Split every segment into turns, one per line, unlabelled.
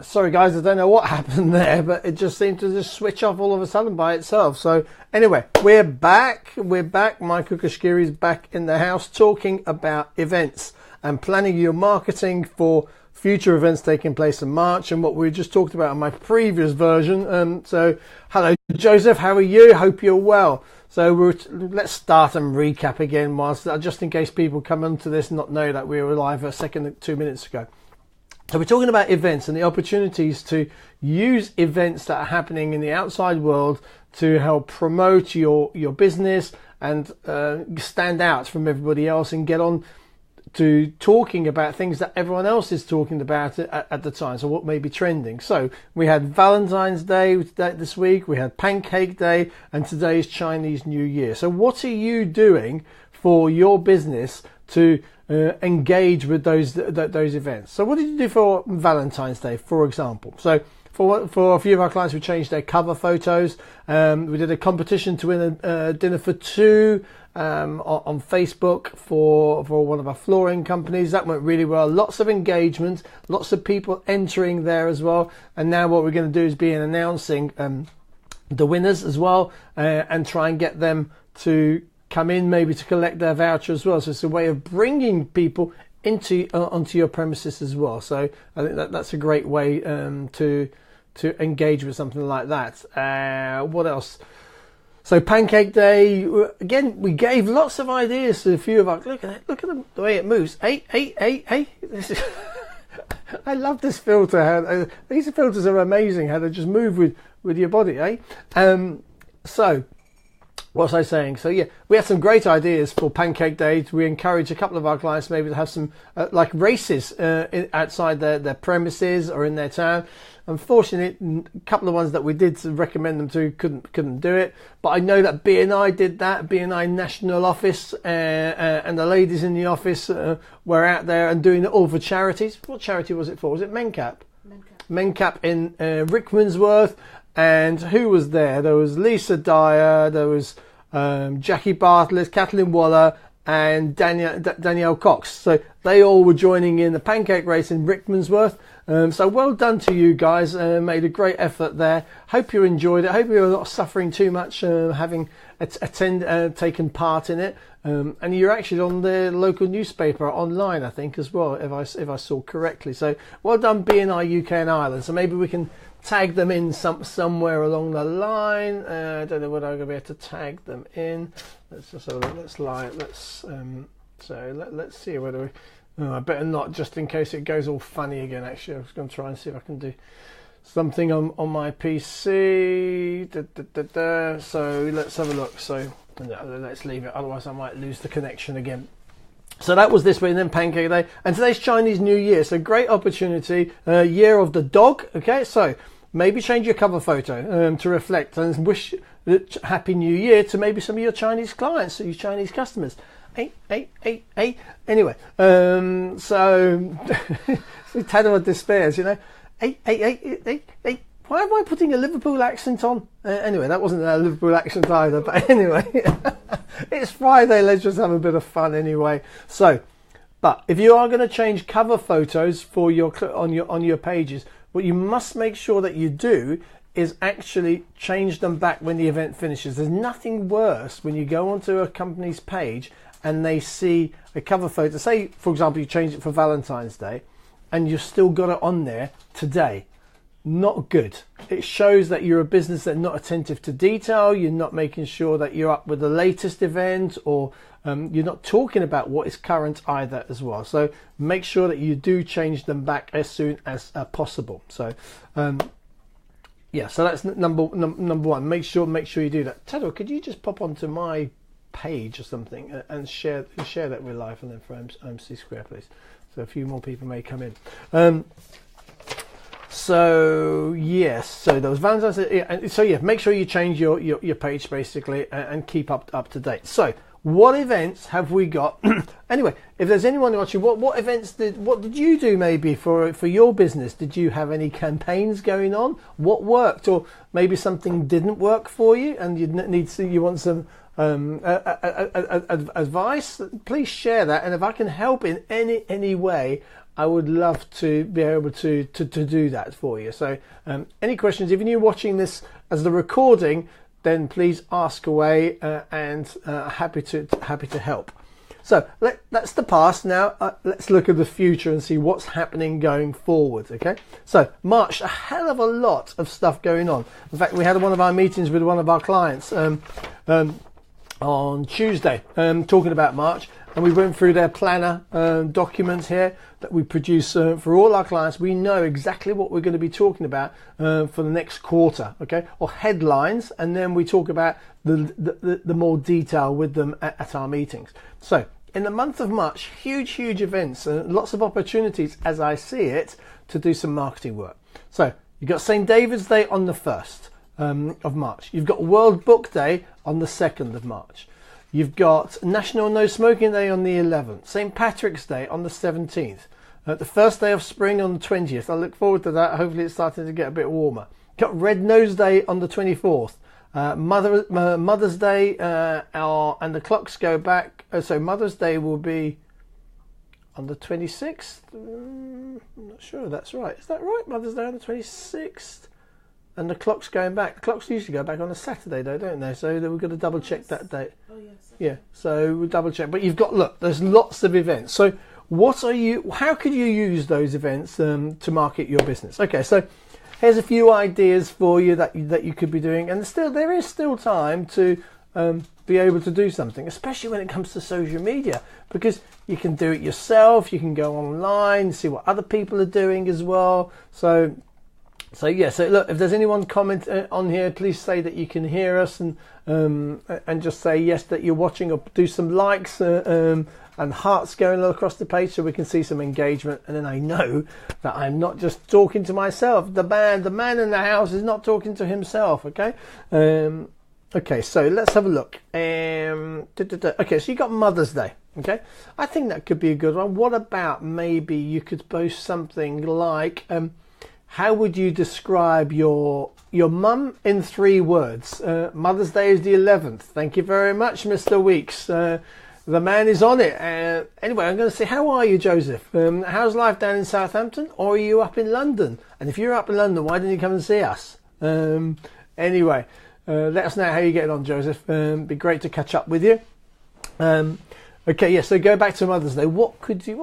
Sorry guys, I don't know what happened there, but it just seemed to just switch off all of a sudden by itself. So anyway, we're back. Michael Kashkiri is back in the house talking about events and planning your marketing for future events taking place in March, and what we just talked about in my previous version. So hello Joseph, how are you? Hope you're well. So let's start and recap again, just in case people come onto this and not know that we were live a second, 2 minutes ago. So we're talking about events and the opportunities to use events that are happening in the outside world to help promote your business and stand out from everybody else and get on to talking about things that everyone else is talking about at the time. So what may be trending. So we had Valentine's Day this week, we had Pancake Day, and today is Chinese New Year. So what are you doing for your business to engage with those events? So what did you do for Valentine's Day, for example? So for a few of our clients, we changed their cover photos. We did a competition to win a dinner for two on Facebook for one of our flooring companies. That went really well. Lots of engagement, lots of people entering there as well. And now what we're going to do is be announcing the winners as well, and try and get them to come in maybe to collect their voucher as well. So it's a way of bringing people onto your premises as well. So I think that's a great way to engage with something like that. What else? So Pancake Day, again, we gave lots of ideas to a few of our, look at the way it moves. Hey. I love this filter. These filters are amazing, how they just move with your body, eh? So what was I saying? So yeah, we had some great ideas for Pancake Day. We encourage a couple of our clients maybe to have some like races outside their premises or in their town. Unfortunately, a couple of ones that we did recommend them to couldn't do it. But I know that BNI did that. BNI National Office and the ladies in the office were out there and doing it all for charities. What charity was it for? Was it MenCap? MenCap in Rickmansworth. And who was there? There was Lisa Dyer, there was Jackie Bartlett, Kathleen Waller, and Danielle Cox. So they all were joining in the pancake race in Rickmansworth. So well done to you guys. Made a great effort there. Hope you enjoyed it. Hope you're not suffering too much having taken part in it. And you're actually on the local newspaper online, I think, as well, if I saw correctly. So well done, BNI UK and Ireland. So maybe we can tag them in somewhere along the line. I don't know whether I'm going to be able to tag them in. Let's just have a look. Let's see whether we. Oh, I better not, just in case it goes all funny again. Actually, I was going to try and see if I can do something on my PC. So let's have a look. So no, let's leave it. Otherwise, I might lose the connection again. So that was this week, and then Pancake Day, and today's Chinese New Year. So great opportunity, year of the dog. Okay, so maybe change your cover photo to reflect and wish Happy New Year to maybe some of your Chinese clients, your Chinese customers. Hey. Anyway, so tad of despairs, you know. Hey. Why am I putting a Liverpool accent on? Anyway, that wasn't a Liverpool accent either. But anyway, it's Friday. Let's just have a bit of fun anyway. So, but if you are going to change cover photos for on your pages, what you must make sure that you do is actually change them back when the event finishes. There's nothing worse when you go onto a company's page and they see a cover photo. Say, for example, you changed it for Valentine's Day and you've still got it on there today. Not good. It shows that you're a business that's not attentive to detail. You're not making sure that you're up with the latest event, or you're not talking about what is current either as well. So make sure that you do change them back as soon as possible. So yeah, so that's number one. Make sure you do that. Tado, could you just pop onto my page or something and share that with live and then for MC Square, please, so a few more people may come in. So yes, so there was Valentine's Day. So yeah, make sure you change your page basically and keep up to date. So what events have we got? Anyway, if there's anyone watching, what events what did you do maybe for your business? Did you have any campaigns going on? What worked, or maybe something didn't work for you and you want some advice? Please share that, and if I can help in any way, I would love to be able to do that for you. So any questions, even you watching this as the recording, then please ask away, and happy to help. So that's the past. Now let's look at the future and see what's happening going forward. Okay, so March, a hell of a lot of stuff going on. In fact, we had one of our meetings with one of our clients on Tuesday, talking about March, and we went through their planner documents here that we produce for all our clients. We know exactly what we're going to be talking about for the next quarter, okay, or headlines, and then we talk about the more detail with them at our meetings. So in the month of March, huge events, lots of opportunities as I see it to do some marketing work. So you've got St. David's Day on the 1st of March. You've got World Book Day on the 2nd of March. You've got National No Smoking Day on the 11th. St. Patrick's Day on the 17th. The first day of spring on the 20th. I look forward to that. Hopefully it's starting to get a bit warmer. You've got Red Nose Day on the 24th. Mother's Day, and the clocks go back. So Mother's Day will be on the 26th. I'm not sure that's right. Is that right? Mother's Day on the 26th. And the clock's going back. The clocks usually go back on a Saturday, though, don't they? So we've got to double check that date. Oh, yes. Yeah, so we'll double check. But you've got, look, there's lots of events. So how could you use those events to market your business? Okay, so here's a few ideas for you that you could be doing. And there is still time to be able to do something, especially when it comes to social media, because you can do it yourself. You can go online, see what other people are doing as well. So yeah, so look, if there's anyone comment on here, please say that you can hear us, and just say yes that you're watching, or do some likes and hearts going all across the page so we can see some engagement, and then I know that I'm not just talking to myself. The man in the house is not talking to himself. Okay, okay, so let's have a look. Okay, so you got Mother's Day. Okay, I think that could be a good one. What about maybe you could post something like, how would you describe your mum in 3 words? Mother's Day is the 11th. Thank you very much, Mr. Weeks. The man is on it. Anyway, I'm going to say, how are you, Joseph? How's life down in Southampton? Or are you up in London? And if you're up in London, why didn't you come and see us? Anyway, let us know how you're getting on, Joseph. Be great to catch up with you. Okay, yeah, so go back to Mother's Day. What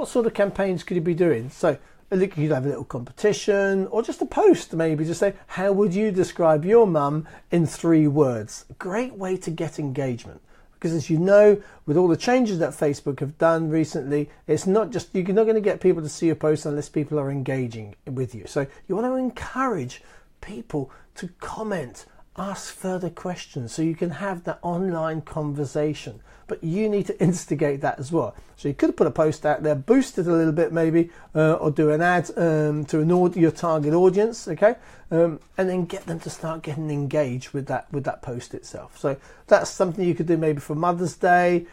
sort of campaigns could you be doing? So you could have a little competition, or just a post, maybe just say, how would you describe your mum in 3 words? Great way to get engagement, because as you know, with all the changes that Facebook have done recently, it's not just, you're not going to get people to see your post unless people are engaging with you. So you want to encourage people to comment, ask further questions, so you can have that online conversation. But you need to instigate that as well. So you could put a post out there, boost it a little bit maybe, or do an ad to your target audience, okay, and then get them to start getting engaged with that post itself. So that's something you could do maybe for Mother's Day.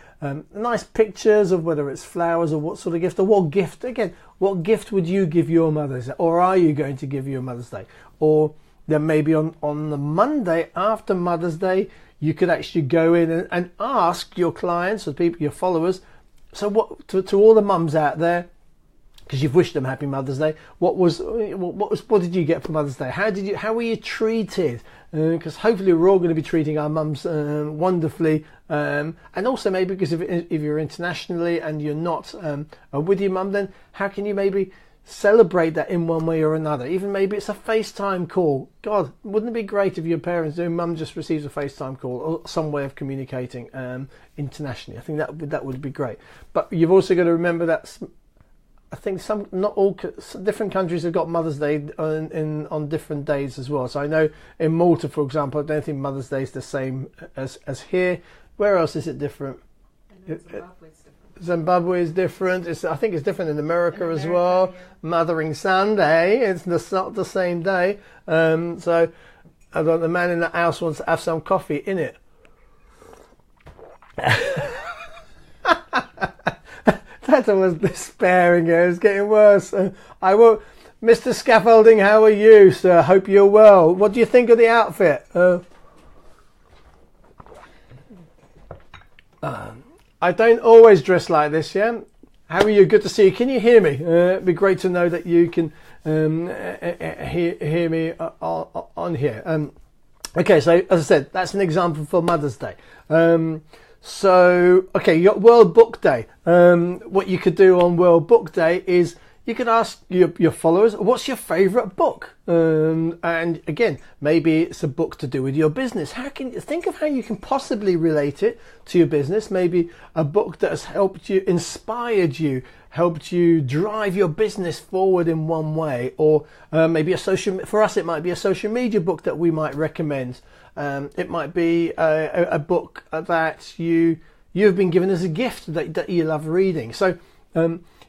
Nice pictures of whether it's flowers or what sort of gift, or what gift. Again, what gift would you give your Mother's Day, or are you going to give your Mother's Day? Or then maybe on the Monday after Mother's Day, you could actually go in and ask your clients or people, your followers, so what to all the mums out there, because you've wished them Happy Mother's Day. What did you get for Mother's Day? How were you treated? Because hopefully we're all going to be treating our mums wonderfully, and also maybe because if you're internationally and you're not with your mum, then how can you maybe celebrate that in one way or another? Even maybe it's a FaceTime call. God, wouldn't it be great if your parents, your mum just receives a FaceTime call or some way of communicating internationally? I think that would be great. But you've also got to remember that I think different countries have got Mother's Day on different days as well. So I know in Malta, for example, I don't think Mother's Day is the same as here. Where else is it different? Zimbabwe is different. I think it's different in America as well. Yeah. Mothering Sunday, it's not the same day. So I thought the man in the house wants to have some coffee in it. That was despairing. It was getting worse. I will, Mr. Scaffolding. How are you, sir? Hope you're well. What do you think of the outfit? I don't always dress like this, yeah? How are you? Good to see you. Can you hear me? It'd be great to know that you can hear me on here. Okay, so as I said, that's an example for Mother's Day. So, okay, you got World Book Day. What you could do on World Book Day is you could ask your followers, what's your favourite book? And again, maybe it's a book to do with your business. Think of how you can possibly relate it to your business. Maybe a book that has helped you, inspired you, helped you drive your business forward in one way, or maybe for us it might be a social media book that we might recommend. It might be a book that you've been given as a gift that you love reading. So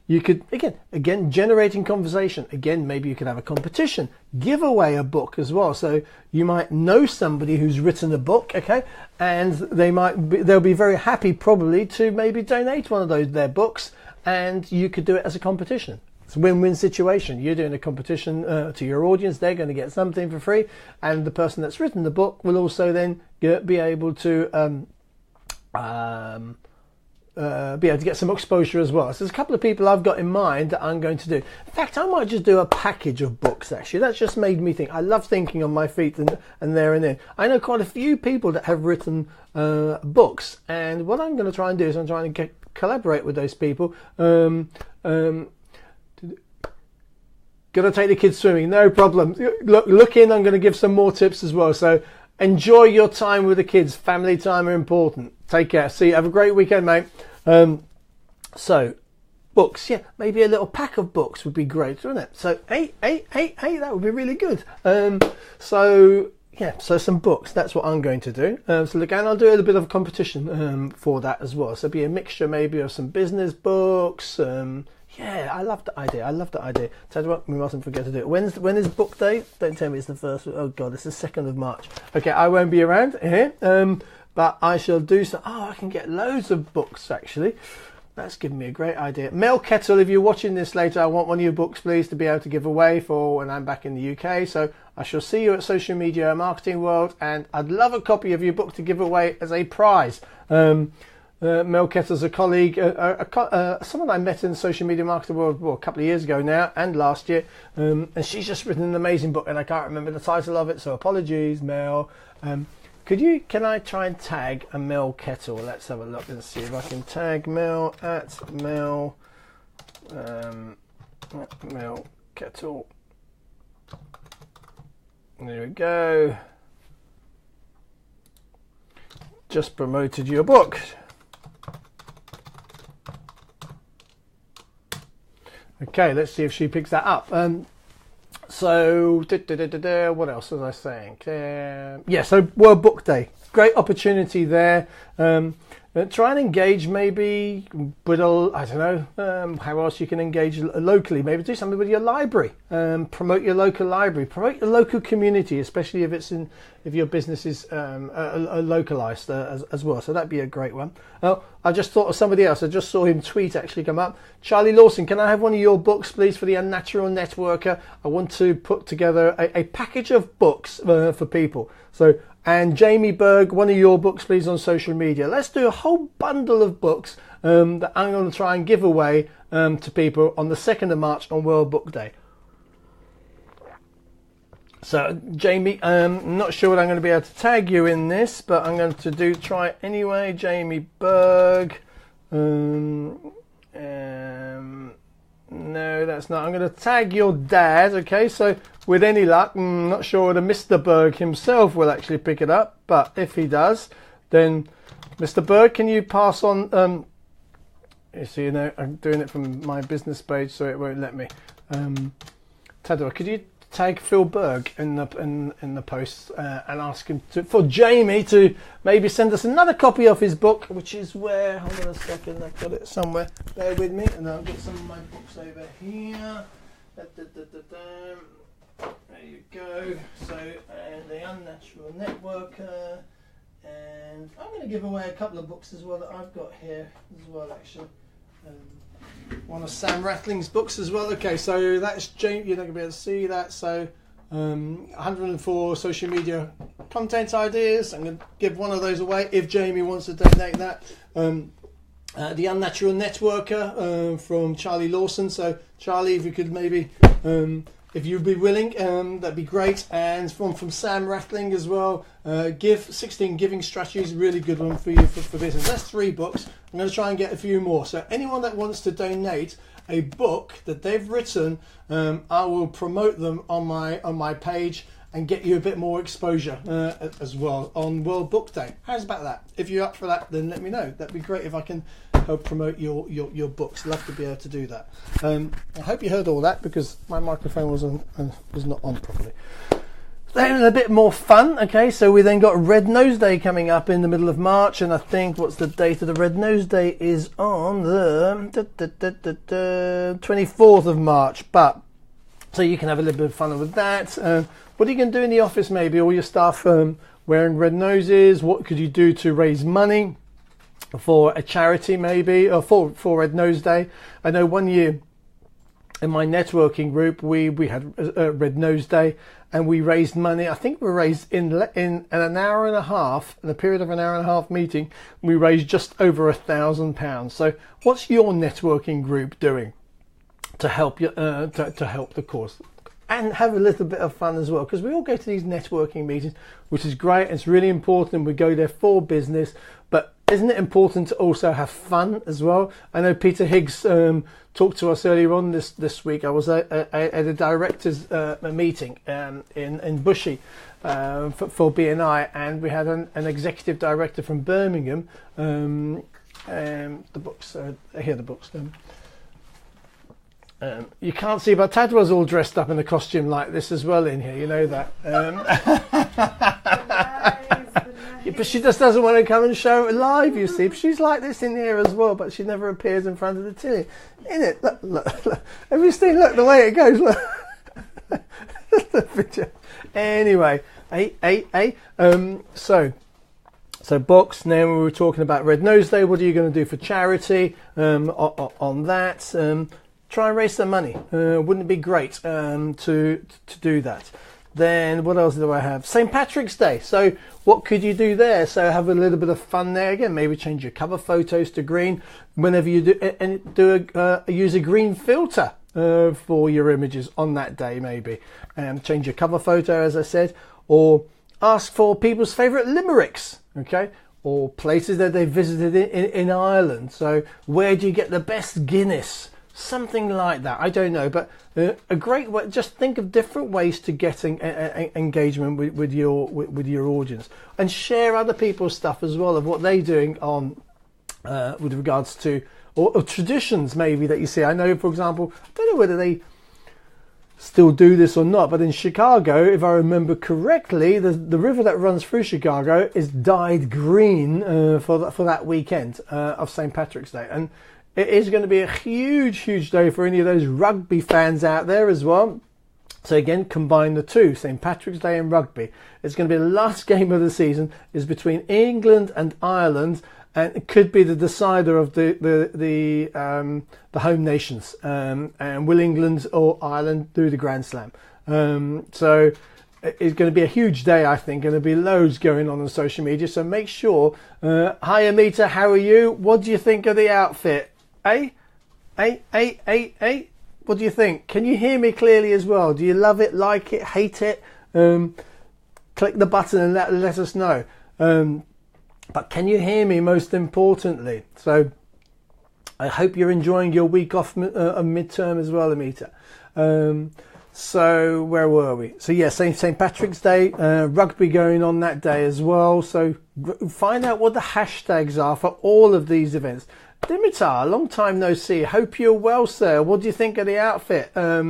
you could, again, generating conversation. Again, maybe you could have a competition, give away a book as well. So you might know somebody who's written a book, okay, and they'll be very happy probably to maybe donate one of their books, and you could do it as a competition. It's a win-win situation. You're doing a competition to your audience. They're going to get something for free, and the person that's written the book will also then be able to get some exposure as well. So there's a couple of people I've got in mind that I'm going to do. In fact, I might just do a package of books, actually. That's just made me think. I love thinking on my feet and there and then. I know quite a few people that have written books, and what I'm going to try and do is I'm trying to collaborate with those people. Gonna take the kids swimming, no problem. Look in, I'm going to give some more tips as well. So enjoy your time with the kids. Family time are important. Take care. See you. Have a great weekend, mate. So books, yeah, maybe a little pack of books would be great, wouldn't it? So eight, that would be really good. So some books, that's what I'm going to do. So again, I'll do a little bit of a competition for that as well. So it'll be a mixture maybe of some business books. Yeah, I love the idea. Tell you what, we mustn't forget to do it. When is book day? Don't tell me it's the first. Oh God, it's the 2nd of March. Okay, I won't be around here, but I shall do so. Oh, I can get loads of books actually. That's given me a great idea. Mel Kettle, if you're watching this later, I want one of your books, please, to be able to give away for when I'm back in the UK. So I shall see you at Social Media Marketing World, and I'd love a copy of your book to give away as a prize. Mel Kettle's a colleague, someone I met in Social Media Marketing World a couple of years ago now, and last year, and she's just written an amazing book, and I can't remember the title of it, so apologies, Mel. Can I try and tag a Mel Kettle? Let's have a look and see if I can tag Mel at Mel Kettle. There we go. Just promoted your book. Okay, let's see if she picks that up. So, what else was I saying? So World Book Day. Great opportunity there. Try and engage maybe with I don't know how else you can engage locally. Maybe do something with your library. Promote your local library. Promote your local community, especially if your business is localized as well. So that'd be a great one. Oh, I just thought of somebody else. I just saw him tweet actually come up. Charlie Lawson, can I have one of your books, please, for the Unnatural Networker? I want to put together a package of books for people. So. And Jamie Berg, one of your books, please, on social media. Let's do a whole bundle of books that I'm going to try and give away to people on the 2nd of March on World Book Day. So, Jamie, I'm not sure what I'm going to be able to tag you in this, but I'm going to try it anyway. Jamie Berg. No, that's not. I'm going to tag your dad, okay? So, with any luck, I'm not sure whether Mr. Berg himself will actually pick it up, but if he does, then Mr. Berg, can you pass on... you see, I'm doing it from my business page, so it won't let me. Tadwa, could you tag Phil Berg in the post and ask him for Jamie to maybe send us another copy of his book, which is where, hold on a second, I've got it somewhere, bear with me, and I'll get some of my books over here. There you go. So, The Unnatural Networker, and I'm going to give away a couple of books as well that I've got here as well, actually. One of Sam Rattling's books as well. Okay, so that's Jamie. You're not going to be able to see that. So 104 social media content ideas. I'm going to give one of those away if Jamie wants to donate that. The Unnatural Networker from Charlie Lawson. So Charlie, if you could maybe, if you'd be willing, that'd be great. And from Sam Rathling as well. 16 Giving Strategies, really good one for you for business. That's 3 books. I'm going to try and get a few more. So anyone that wants to donate a book that they've written, I will promote them on my page and get you a bit more exposure as well on World Book Day. How's about that? If you're up for that, then let me know. That'd be great if I can help promote your books. Love to be able to do that. I hope you heard all that because my microphone was not on properly. Then a bit more fun. Okay, so we then got Red Nose Day coming up in the middle of March, and I think what's the date of the Red Nose Day is on the 24th of March. But so you can have a little bit of fun with that. What are you going to do in the office? Maybe all your staff wearing red noses. What could you do to raise money for a charity, maybe, or for Red Nose Day? I know one year in my networking group we had a Red Nose Day, and we raised money. I think we raised in an hour and a half, in a period of an hour and a half meeting, we raised just over £1,000. So, what's your networking group doing to help you to help the cause? And have a little bit of fun as well, because we all go to these networking meetings, which is great. It's really important. We go there for business, but isn't it important to also have fun as well? I know Peter Higgs talked to us earlier on this week. I was at a directors meeting in Bushy for BNI, and we had an executive director from Birmingham. The books here, the books. You can't see, but Tad was all dressed up in a costume like this as well in here. You know that. But she just doesn't want to come and show it live, you see. She's like this in here as well, but she never appears in front of the TV. In it, look. Have you seen? Look the way it goes. Look. The picture. Anyway, So books. Now we were talking about Red Nose Day. What are you going to do for charity? On that. Try and raise some money. Wouldn't it be great to do that? Then what else do I have? St. Patrick's Day. So what could you do there? So have a little bit of fun there again. Maybe change your cover photos to green whenever you do, and use a green filter for your images on that day. Maybe change your cover photo, as I said, or ask for people's favourite limericks. Okay. Or places that they visited in Ireland. So where do you get the best Guinness? Something like that. I don't know, but a great way. Just think of different ways to get engagement with your audience, and share other people's stuff as well of what they're doing on with regards to or traditions maybe that you see. I know, for example, I don't know whether they still do this or not, but in Chicago, if I remember correctly, the river that runs through Chicago is dyed green for that weekend of St. Patrick's Day, and it is going to be a huge day for any of those rugby fans out there as well. So again, combine the two, St. Patrick's Day and rugby. It's going to be the last game of the season. Is between England and Ireland, and it could be the decider of the home nations. And will England or Ireland do the Grand Slam? So it's going to be a huge day, I think, and there'll be loads going on social media. So make sure. Hi, Amita, how are you? What do you think of the outfit? What do you think? Can you hear me clearly as well? Do you love it, like it, hate it? Click the button and let us know. But can you hear me, most importantly? So I hope you're enjoying your week off midterm as well, Amita. So where were we? So yeah, St. Patrick's Day, rugby going on that day as well. So find out what the hashtags are for all of these events. Dimitar, long time no see. Hope you're well, sir. What do you think of the outfit? So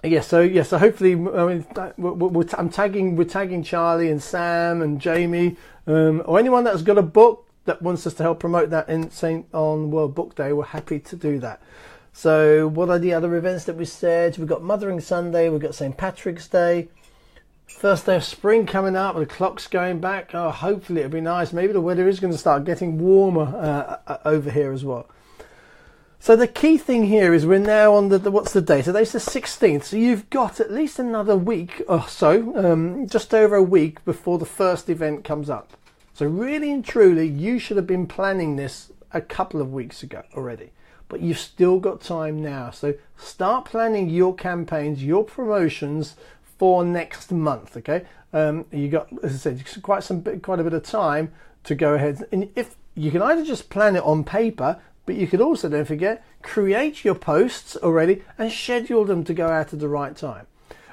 hopefully, we're tagging Charlie and Sam and Jamie, or anyone that's got a book that wants us to help promote that on World Book Day. We're happy to do that. So what are the other events that we said? We've got Mothering Sunday. We've got St. Patrick's Day. First day of spring coming up, the clock's going back. Oh, hopefully it'll be nice. Maybe the weather is going to start getting warmer over here as well. So the key thing here is we're now on what's the date? Today's the 16th. So you've got at least another week or so, just over a week before the first event comes up. So really and truly, you should have been planning this a couple of weeks ago already, but you've still got time now. So start planning your campaigns, your promotions for next month. Okay, you got, as I said, quite a bit of time to go ahead, and if you can either just plan it on paper, but you could also, don't forget, create your posts already and schedule them to go out at the right time.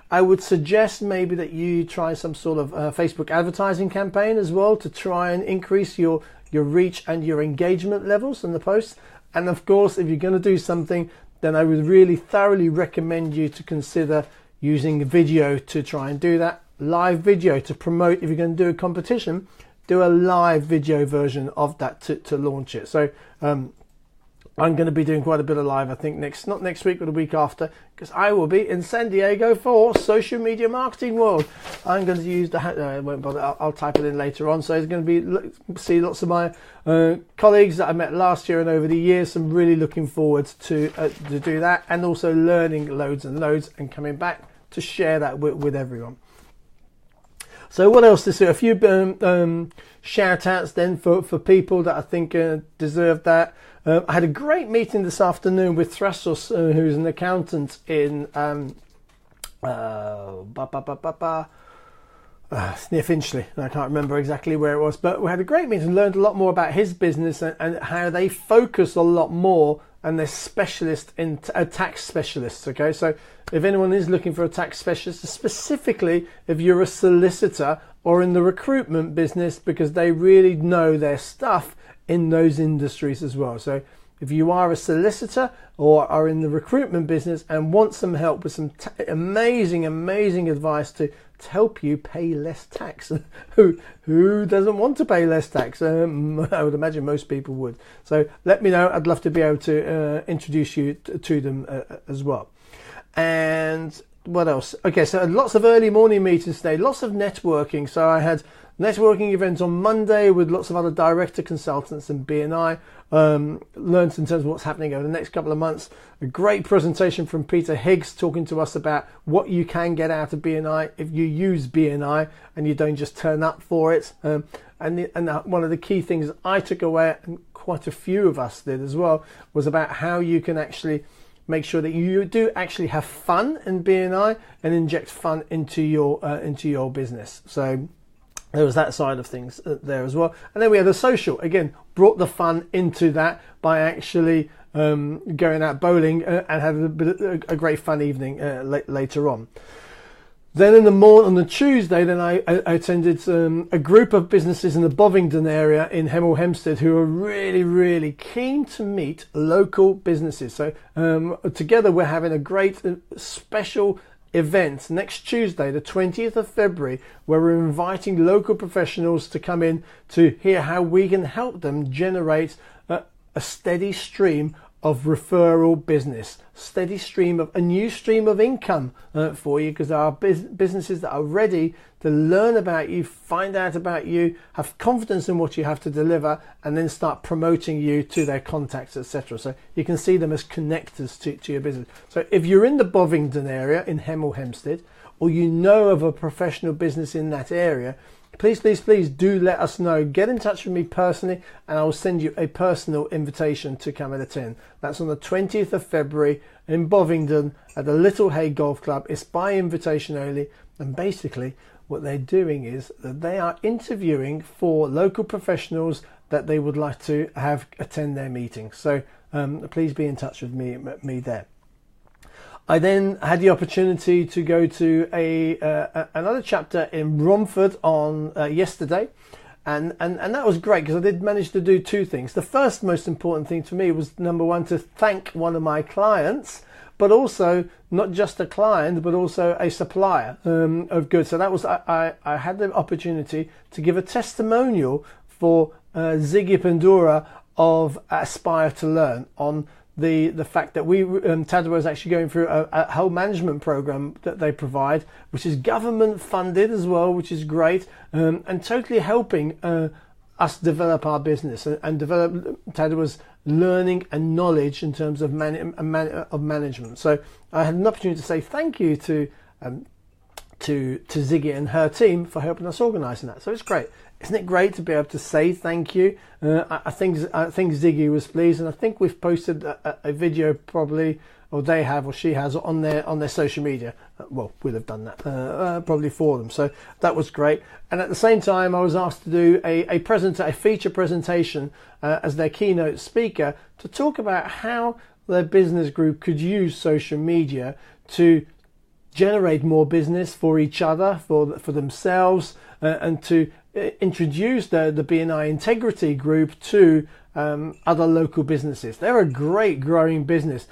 I would suggest maybe that you try some sort of Facebook advertising campaign as well to try and increase your reach and your engagement levels on the posts. And of course, if you're going to do something, then I would really thoroughly recommend you to consider using video to try and do that. Live video to promote. If you're going to do a competition, do a live video version of that to launch it. So I'm going to be doing quite a bit of live, I think, not next week, but the week after, because I will be in San Diego for Social Media Marketing World. I'm going to use I won't bother, I'll type it in later on. So it's going to be, see lots of my colleagues that I met last year and over the years. So I'm really looking forward to do that, and also learning loads and loads and coming back to share that with everyone. So what else this year? A few shout outs then for people that I think deserve that. I had a great meeting this afternoon with Thrasos, who's an accountant in near Finchley. I can't remember exactly where it was, but we had a great meeting, learned a lot more about his business and how they focus a lot more, and they're specialist in tax specialists. Okay, so if anyone is looking for a tax specialist, specifically if you're a solicitor or in the recruitment business, because they really know their stuff in those industries as well. So if you are a solicitor or are in the recruitment business and want some help with some amazing advice to help you pay less tax, who doesn't want to pay less tax? I would imagine most people would. So let me know. I'd love to be able to introduce you to them as well. And what else? Okay, so lots of early morning meetings today, lots of networking. So I had networking events on Monday with lots of other director consultants and BNI. Learned in terms of what's happening over the next couple of months. A great presentation from Peter Higgs talking to us about what you can get out of BNI if you use BNI and you don't just turn up for it. And one of the key things I took away, and quite a few of us did as well, was about how you can actually make sure that you do actually have fun in BNI and inject fun into your business. So there was that side of things there as well. And then we had a social, again, brought the fun into that by actually going out bowling and had a great fun evening later on. Then in the morning, on the Tuesday, then I attended a group of businesses in the Bovingdon area in Hemel Hempstead who are really, really keen to meet local businesses. So together we're having a great special event next Tuesday, the 20th of February, where we're inviting local professionals to come in to hear how we can help them generate a steady stream of referral business, a new stream of income for you, because there are businesses that are ready to learn about you, find out about you, have confidence in what you have to deliver, and then start promoting you to their contacts, etc. So you can see them as connectors to your business. So if you're in the Bovingdon area in Hemel Hempstead, or you know of a professional business in that area, please do let us know. Get in touch with me personally and I will send you a personal invitation to come and attend. That's on the 20th of February in Bovingdon at the Little Hay Golf Club. It's by invitation only, and basically what they're doing is that they are interviewing for local professionals that they would like to have attend their meeting. So please be in touch with me there. I then had the opportunity to go to another chapter in Romford on yesterday, and that was great because I did manage to do two things. The first most important thing to me was, number one, to thank one of my clients, but also not just a client, but also a supplier of goods. So that was I had the opportunity to give a testimonial for Ziggy Pandura of Aspire to Learn on the fact that Tadaway is actually going through a whole management program that they provide, which is government funded as well, which is great, and totally helping us develop our business and develop Tadaway's learning and knowledge in terms of management. So I had an opportunity to say thank you to to Ziggy and her team for helping us organising that. So it's great. Isn't it great to be able to say thank you? I think Ziggy was pleased, and I think we've posted a video probably, or they have, or she has, on their social media. Well, we'll have done that probably for them. So that was great. And at the same time, I was asked to do a feature presentation as their keynote speaker to talk about how their business group could use social media to generate more business for each other, for themselves, and to introduce the BNI Integrity Group to other local businesses. They're a great growing business.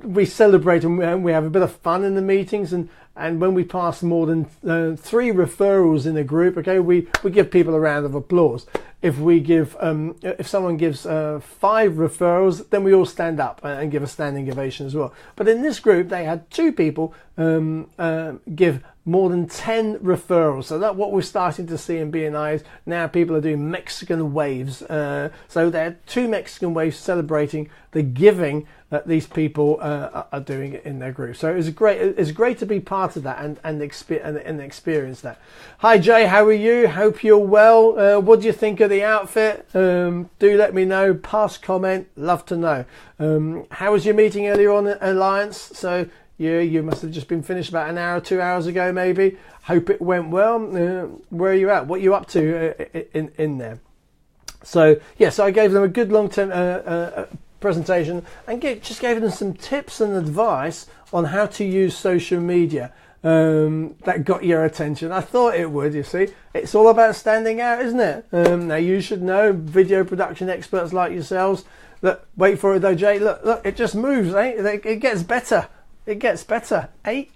We celebrate and we have a bit of fun in the meetings, and when we pass more than 3 referrals in a group, okay, we give people a round of applause. If someone gives 5 referrals, then we all stand up and give a standing ovation as well. But in this group, they had 2 people give more than 10 referrals. So that's what we're starting to see in BNI is now people are doing Mexican waves. So there are 2 Mexican waves celebrating the giving that these people are doing in their group. So it's great to be part of that and experience that. Hi Jay, how are you? Hope you're well. What do you think of the outfit? Do let me know. Pass comment. Love to know. How was your meeting earlier on at Alliance? So you must have just been finished about an hour, 2 hours ago, maybe. Hope it went well. Where are you at? What are you up to in there? So so I gave them a good long-term presentation and just gave them some tips and advice on how to use social media that got your attention. I thought it would, you see. It's all about standing out, isn't it? Now you should know, video production experts like yourselves. Look, wait for it though, Jay. Look, it just moves, eh? It gets better. It gets better. Hey.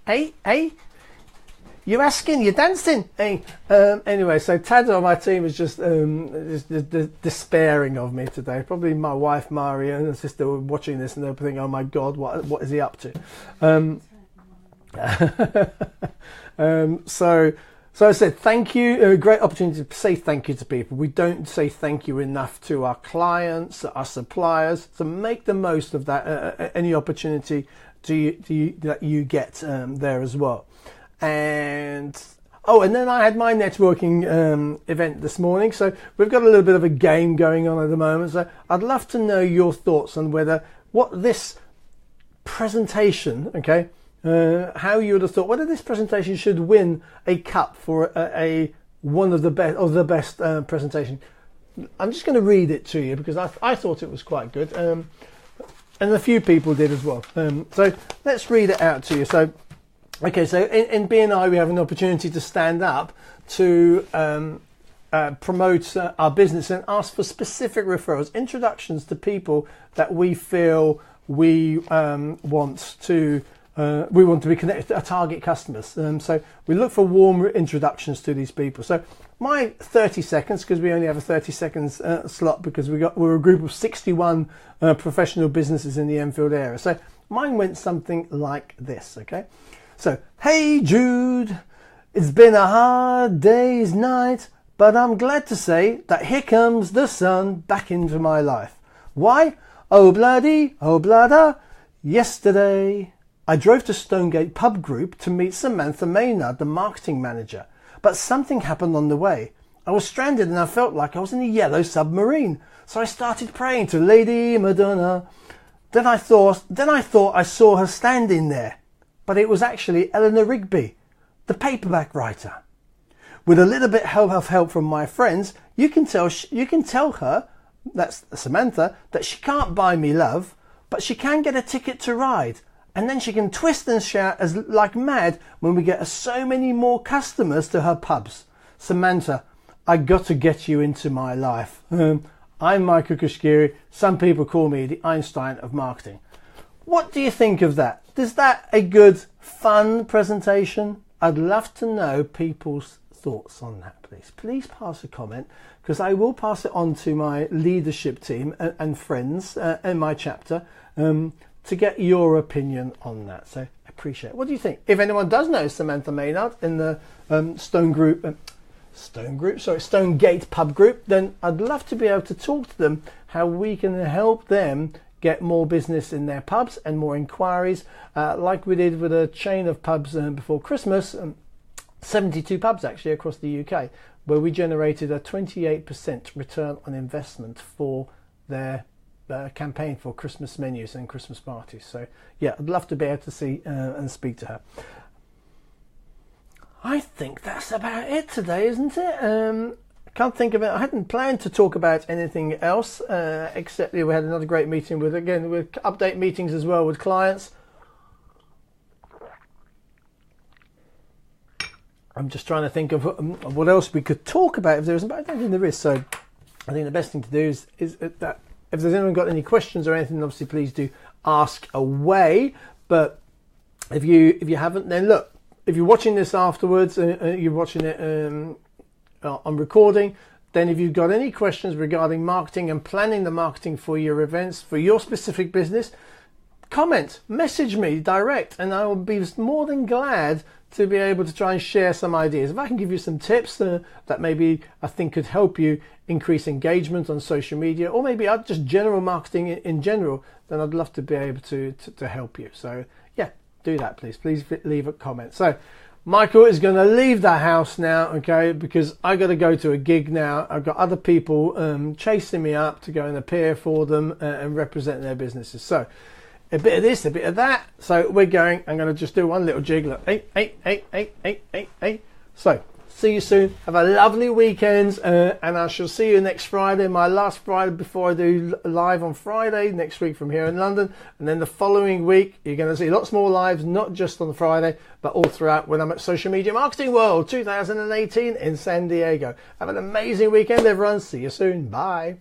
You asking? You dancing? Hey. Anyway, so Tad on my team is just despairing of me today. Probably my wife Maria and her sister were watching this and they're thinking, "Oh my God, what is he up to?" So I said thank you. A great opportunity to say thank you to people. We don't say thank you enough to our clients, our suppliers. So make the most of that. Any opportunity that you get there as well. And then I had my networking event this morning. So we've got a little bit of a game going on at the moment. So I'd love to know your thoughts on what this presentation, okay, how you would have thought whether this presentation should win a cup for one of the best presentation. I'm just going to read it to you because I thought it was quite good, and a few people did as well. So let's read it out to you. So. Okay, so in BNI we have an opportunity to stand up to promote our business and ask for specific referrals, introductions to people that we feel we want to be connected to our target customers. So we look for warm introductions to these people. So my 30 seconds, because we only have a 30 seconds slot because we're a group of 61 professional businesses in the Enfield area. So mine went something like this, okay? So, hey Jude, it's been a hard day's night, but I'm glad to say that here comes the sun back into my life. Why? Oh bladder, yesterday I drove to Stonegate Pub Group to meet Samantha Maynard, the marketing manager, but something happened on the way. I was stranded and I felt like I was in a yellow submarine, so I started praying to Lady Madonna. Then I thought I saw her standing there. But it was actually Eleanor Rigby, the paperback writer. With a little bit of help from my friends, you can tell her, that's Samantha, that she can't buy me love, but she can get a ticket to ride. And then she can twist and shout like mad when we get so many more customers to her pubs. Samantha, I got to get you into my life. I'm Michael Kashkiri. Some people call me the Einstein of marketing. What do you think of that? Is that a good, fun presentation? I'd love to know people's thoughts on that, please. Please pass a comment because I will pass it on to my leadership team and friends in my chapter to get your opinion on that. So I appreciate it. What do you think? If anyone does know Samantha Maynard in the Stonegate Pub Group, then I'd love to be able to talk to them how we can help them get more business in their pubs and more inquiries, like we did with a chain of pubs before Christmas, 72 pubs actually across the UK, where we generated a 28% return on investment for their campaign for Christmas menus and Christmas parties. So yeah, I'd love to be able to see and speak to her. I think that's about it today, isn't it? Can't think of it. I hadn't planned to talk about anything else, except we had another great meeting with update meetings as well with clients. I'm just trying to think of what else we could talk about if there isn't, but I don't think there is. So I think the best thing to do is that if there's anyone got any questions or anything, obviously please do ask away. But if you haven't, then look, if you're watching this afterwards, you're watching it on recording, then if you've got any questions regarding marketing and planning the marketing for your events, for your specific business, comment, message me direct, and I will be more than glad to be able to try and share some ideas. If I can give you some tips that maybe I think could help you increase engagement on social media, or maybe just general marketing in general, then I'd love to be able to help you. So yeah, do that, please. Please leave a comment. So Michael is going to leave the house now, okay, because I got to go to a gig now. I've got other people chasing me up to go and appear for them and represent their businesses. So a bit of this, a bit of that. So we're going. I'm going to just do one little jig. Look, hey. So see you soon. Have a lovely weekend, and I shall see you next Friday, my last Friday before I do live on Friday next week from here in London. And then the following week, you're going to see lots more lives, not just on the Friday, but all throughout when I'm at Social Media Marketing World 2018 in San Diego. Have an amazing weekend, everyone. See you soon. Bye.